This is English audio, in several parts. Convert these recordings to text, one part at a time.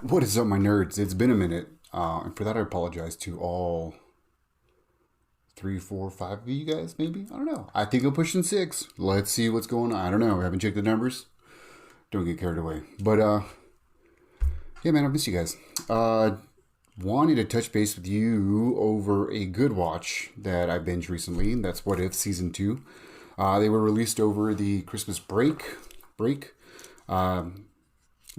What is up, my nerds? It's been a minute, and for that, I apologize to all three, four, five of you guys. Maybe I don't know. I think I'm pushing six. Let's see what's going on. I don't know. I haven't checked the numbers. Don't get carried away. But yeah, man, I miss you guys. Wanted to touch base with you over a good watch that I binged recently. That's What If season two. They were released over the Christmas break. One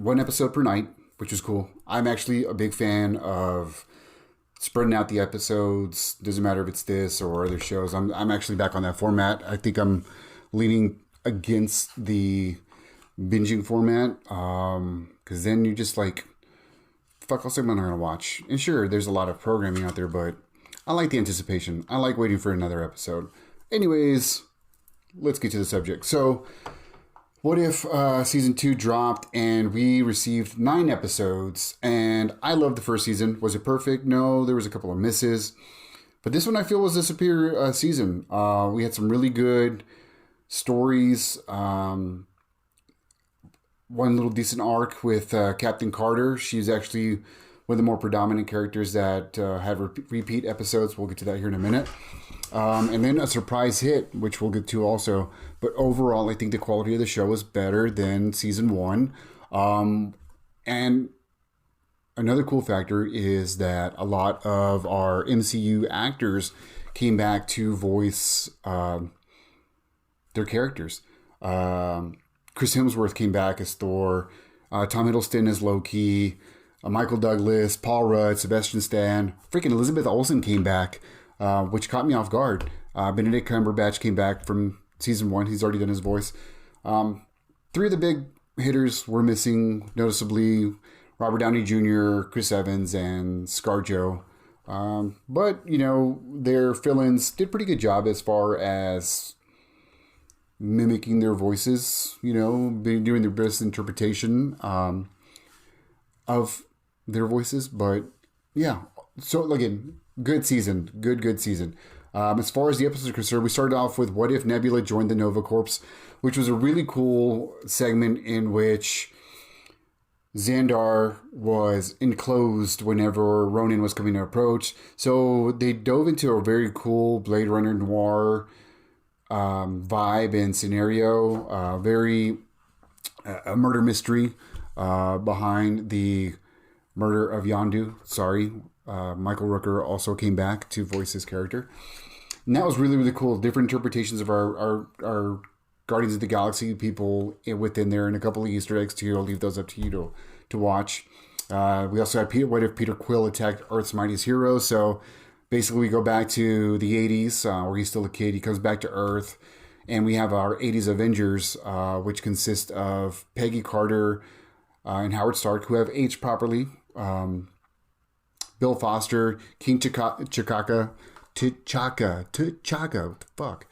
episode per night, which is cool. I'm actually a big fan of spreading out the episodes. Doesn't matter if it's this or other shows. I'm actually back on that format. I think I'm leaning against the binging format because then you just like, fuck, I'll say what I'm gonna watch. And sure, there's a lot of programming out there, but I like the anticipation. I like waiting for another episode. Anyways, let's get to the subject. So, what if season two dropped and we received 9 episodes? And I loved the first season. Was it perfect? No, there was a couple of misses. But this one I feel was a superior season. We had some really good stories. One little decent arc with Captain Carter. She's actually one of the more predominant characters that had repeat episodes. We'll get to that here in a minute. And then a surprise hit, which we'll get to also. But overall, I think the quality of the show is better than season one. And another cool factor is that a lot of our MCU actors came back to voice their characters. Chris Hemsworth came back as Thor. Tom Hiddleston as Loki. Michael Douglas, Paul Rudd, Sebastian Stan. Freaking Elizabeth Olsen came back, which caught me off guard. Benedict Cumberbatch came back from season one. He's already done his voice. Three of the big hitters were missing, noticeably Robert Downey Jr., Chris Evans, and ScarJo. But, you know, their fill-ins did a pretty good job as far as mimicking their voices, you know, doing their best interpretation of their voices. But yeah, so again, good season, good season. As far as the episodes are concerned, we started off with What If Nebula Joined the Nova Corps, which was a really cool segment in which Xandar was enclosed whenever Ronan was coming to approach. So they dove into a very cool Blade Runner noir vibe and scenario. Very a murder mystery behind the murder of Yondu. Sorry. Michael Rooker also came back to voice his character. And that was really, really cool. Different interpretations of our Guardians of the Galaxy people within there, and a couple of Easter eggs too. I'll leave those up to you to watch. We also had What If Peter Quill attacked Earth's mightiest heroes? So basically, we go back to the 80s, where he's still a kid. He comes back to Earth, and we have our 80s Avengers, which consist of Peggy Carter and Howard Stark, who have aged properly. Bill Foster, King T'Chaka, what the fuck?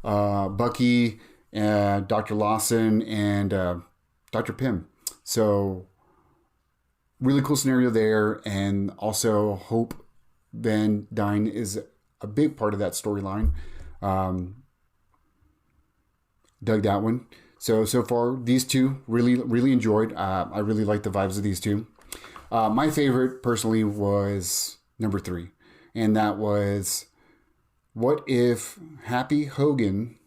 Bucky, Dr. Lawson, and Dr. Pym. So, really cool scenario there. And also, Hope Van Dyne is a big part of that storyline. Dug that one. So far, these two really enjoyed. I really like the vibes of these two. My favorite, personally, was number 3. And that was, what if Happy Hogan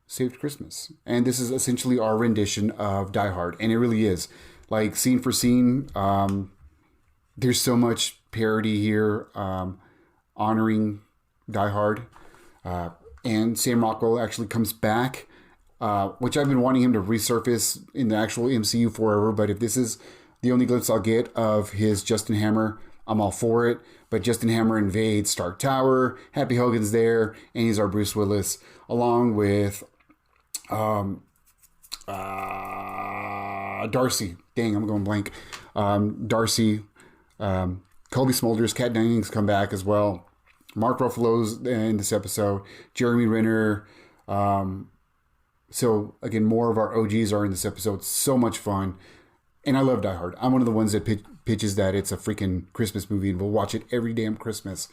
saved Christmas? And this is essentially our rendition of Die Hard. And it really is. Like, scene for scene, there's so much parody here, honoring Die Hard. And Sam Rockwell actually comes back, which I've been wanting him to resurface in the actual MCU forever. But if this is the only glimpse I'll get of his Justin Hammer, I'm all for it. But Justin Hammer invades Stark Tower. Happy Hogan's there, and he's our Bruce Willis, along with Darcy. Dang, I'm going blank. Darcy, Colby Smulders, Kat Dennings come back as well. Mark Ruffalo's in this episode. Jeremy Renner. So again, more of our OGs are in this episode. So much fun. And I love Die Hard. I'm one of the ones that pitches that it's a freaking Christmas movie and we'll watch it every damn Christmas.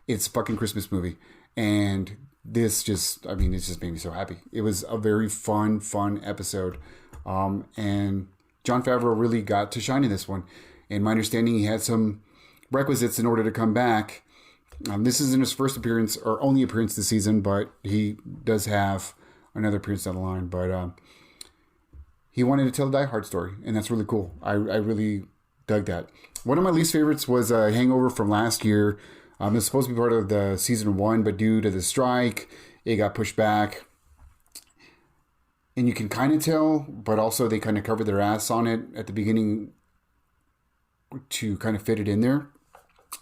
It's a fucking Christmas movie. And this just, I mean, it just made me so happy. It was a very fun episode. And Jon Favreau really got to shine in this one. In my understanding, he had some requisites in order to come back. This isn't his first appearance or only appearance this season, but he does have another appearance down the line. But he wanted to tell a Die Hard story, and that's really cool. I really dug that. One of my least favorites was Hangover from last year. It's supposed to be part of the season 1, but due to the strike, it got pushed back. And you can kind of tell, but also they kind of covered their ass on it at the beginning to kind of fit it in there.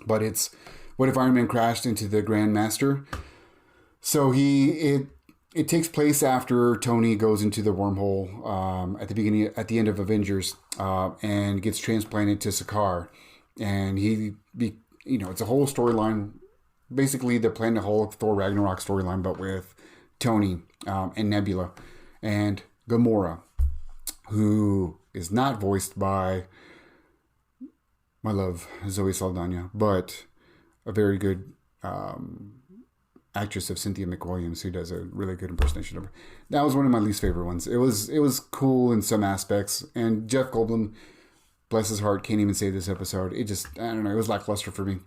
But it's what if Iron Man crashed into the Grandmaster? So it takes place after Tony goes into the wormhole at the end of Avengers, and gets transplanted to Sakaar, and it's a whole storyline, basically the Planet Hulk, Thor Ragnarok storyline, but with Tony and Nebula and Gamora, who is not voiced by my love Zoe Saldana, but a very good actress of Cynthia McWilliams, who does a really good impersonation of her. That was one of my least favorite ones. It was cool in some aspects, and Jeff Goldblum, bless his heart, can't even save this episode. It just, I don't know, it was lackluster for me.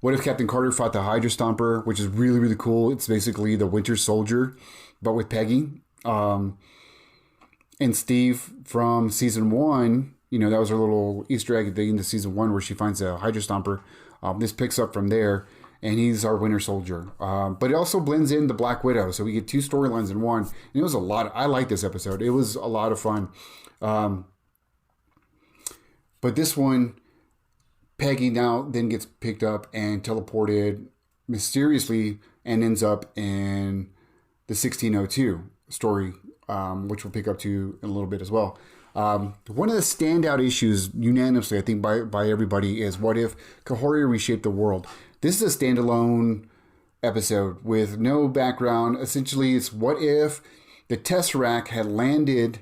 What if Captain Carter fought the Hydra Stomper, which is really, really cool. It's basically the Winter Soldier, but with Peggy. And Steve from season 1, that was her little Easter egg at the end of season 1 where she finds a Hydra Stomper. This picks up from there, and he's our Winter Soldier. But it also blends in the Black Widow, so we get 2 storylines in one. And it was a lot. I like this episode. It was a lot of fun. But this one, Peggy now then gets picked up and teleported mysteriously and ends up in the 1602 story, which we'll pick up to in a little bit as well. One of the standout issues, unanimously, I think, by everybody, is what if Kahori reshaped the world? This is a standalone episode with no background. Essentially, it's what if the Tesseract had landed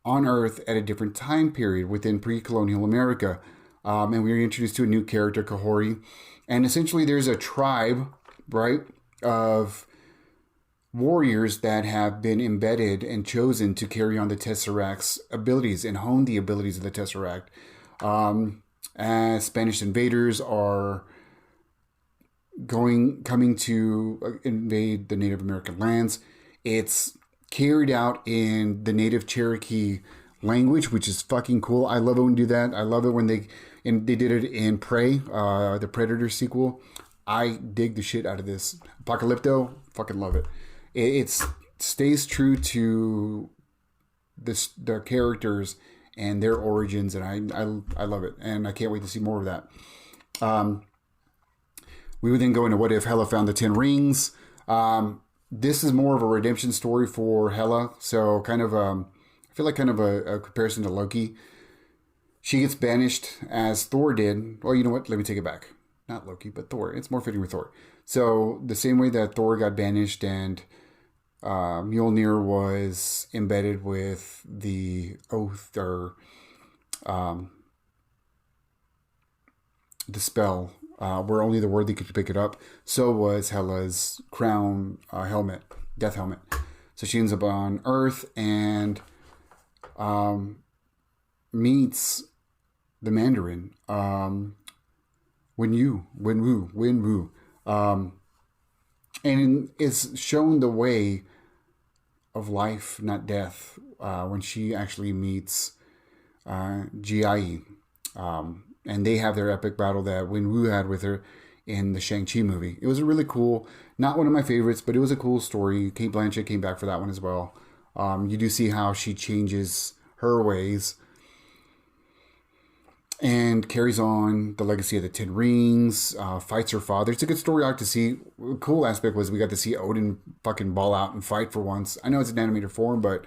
on Earth at a different time period within pre-colonial America. And we were introduced to a new character, Kahori. And essentially, there's a tribe, right, of warriors that have been embedded and chosen to carry on the Tesseract's abilities and hone the abilities of the Tesseract. As Spanish invaders are coming to invade the Native American lands, it's carried out in the Native Cherokee language, which is fucking cool. I love it when they do that. I love it when they did it in Prey, the Predator sequel. I dig the shit out of this. Apocalypto, fucking love it. It stays true to the characters and their origins, and I love it, and I can't wait to see more of that. We would then go into what if Hela found the 10 rings. This is more of a redemption story for Hela, so kind of I feel like kind of a comparison to Loki. She gets banished as Thor did. Well, you know what? Let me take it back. Not Loki, but Thor. It's more fitting with Thor. So the same way that Thor got banished and Mjolnir was embedded with the oath or the spell where only the worthy could pick it up, so was Hela's crown helmet, death helmet. So she ends up on Earth and meets the Mandarin, Wenwu, and is shown the way of life, not death, when she actually meets Jiayi. And they have their epic battle that Wenwu had with her in the Shang-Chi movie. It was a really cool, not one of my favorites, but it was a cool story. Cate Blanchett came back for that one as well. You do see how she changes her ways and carries on the legacy of the 10 Rings, fights her father. It's a good story arc to see. The cool aspect was we got to see Odin fucking ball out and fight for once. I know it's an animated form, but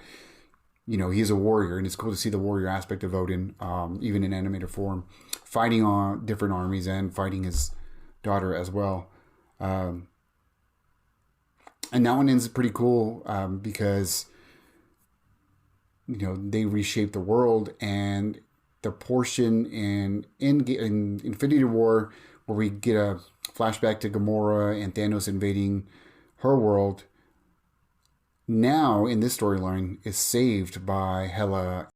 he's a warrior, and it's cool to see the warrior aspect of Odin, even in animated form, fighting on different armies and fighting his daughter as well. And that one ends pretty cool because they reshape the world, and the portion in Infinity War where we get a flashback to Gamora and Thanos invading her world, now in this storyline is saved by Hela